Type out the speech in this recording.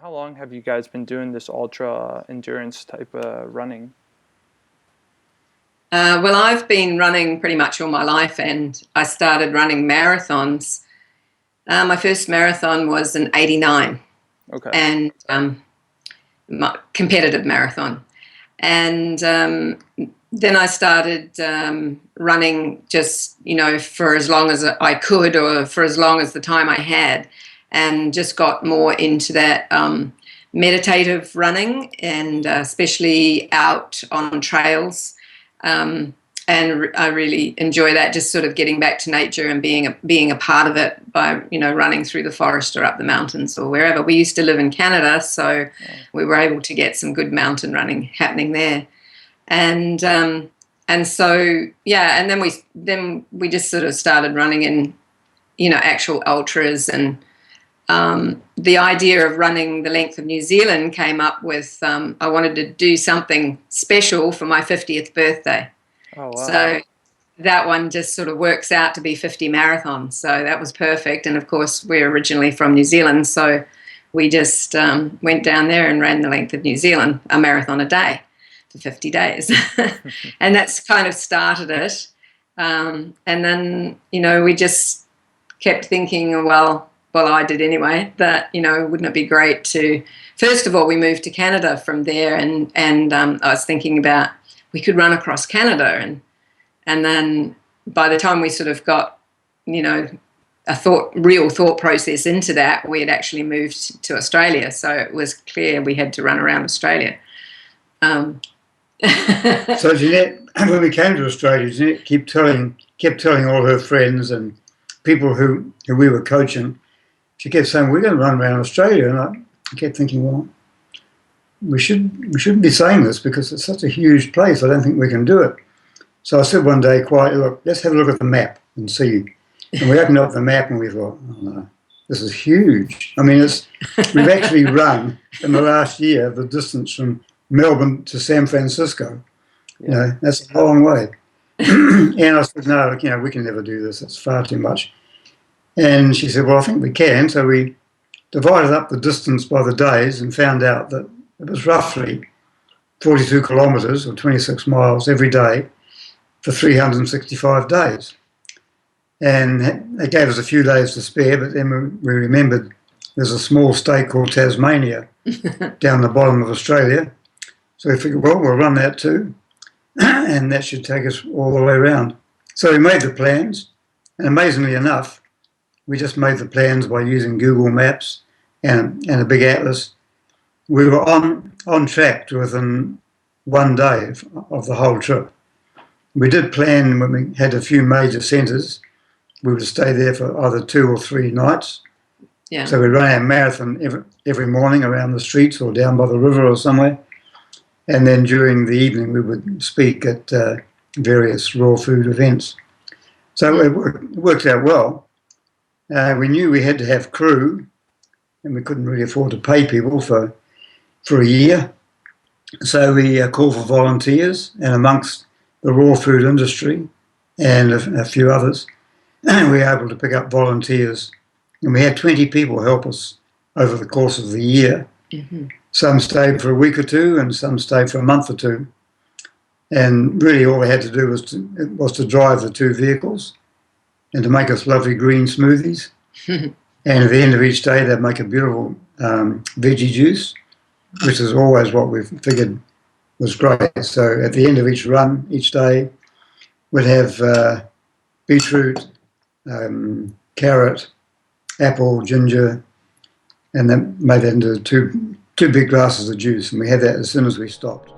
How long have you guys been doing this ultra endurance type of running? Well, I've been running pretty much all my life, and I started running marathons. My first marathon was in '89, Okay. and my competitive marathon. And then I started running just, for as long as I could or for as long as the time I had, and just got more into that meditative running and especially out on trails. Um, and I really enjoy that, just sort of getting back to nature and being a part of it by, running through the forest or up the mountains or wherever. We used to live in Canada, so we were able to get some good mountain running happening there. And so yeah, and then we just sort of started running in, actual ultras, and the idea of running the length of New Zealand came up with I wanted to do something special for my 50th birthday. Oh, wow. So that one just sort of works out to be 50 marathons. So that was perfect. And of course, we're originally from New Zealand, so we just went down there and ran the length of New Zealand, a marathon a day for 50 days. And that's kind of started it. And then, we just kept thinking, well, I did anyway, that, wouldn't it be great to, first of all, we moved to Canada from there, and I was thinking about we could run across Canada, and then by the time we sort of got, a real thought process into that, we had actually moved to Australia, so it was clear we had to run around Australia. So Janette, when we came to Australia, Janette kept telling all her friends and people who we were coaching. She kept saying, "We're going to run around Australia," and I kept thinking, well, we shouldn't be saying this because it's such a huge place. I don't think we can do it. So I said one day quietly, "Look, let's have a look at the map and see." And we opened up the map and we thought, "Oh no, this is huge." I mean, we've actually run in the last year the distance from Melbourne to San Francisco. Yeah. That's a long way. And I said, "No, we can never do this. It's far too much." And she said, "Well, I think we can." So we divided up the distance by the days and found out that it was roughly 42 kilometres or 26 miles every day for 365 days. And they gave us a few days to spare, but then we remembered there's a small state called Tasmania down the bottom of Australia. So we figured, well, we'll run that too, and that should take us all the way around. So we made the plans, and amazingly enough, we just made the plans by using Google Maps and a big atlas. We were on track to within one day of the whole trip. We did plan, when we had a few major centres, we would stay there for either 2 or 3 nights. Yeah. So we ran our marathon every morning around the streets or down by the river or somewhere. And then during the evening, we would speak at various raw food events. So it worked out well. We knew we had to have crew, and we couldn't really afford to pay people for a year. So we called for volunteers, and amongst the raw food industry and a few others, we were able to pick up volunteers. And we had 20 people help us over the course of the year. Mm-hmm. Some stayed for a week or two, and some stayed for a month or two. And really all they had to do was to drive the 2 vehicles and to make us lovely green smoothies. And at the end of each day, they'd make a beautiful veggie juice, which is always what we figured was great. So at the end of each run, each day, we'd have beetroot, carrot, apple, ginger, and then made that into two big glasses of juice. And we had that as soon as we stopped.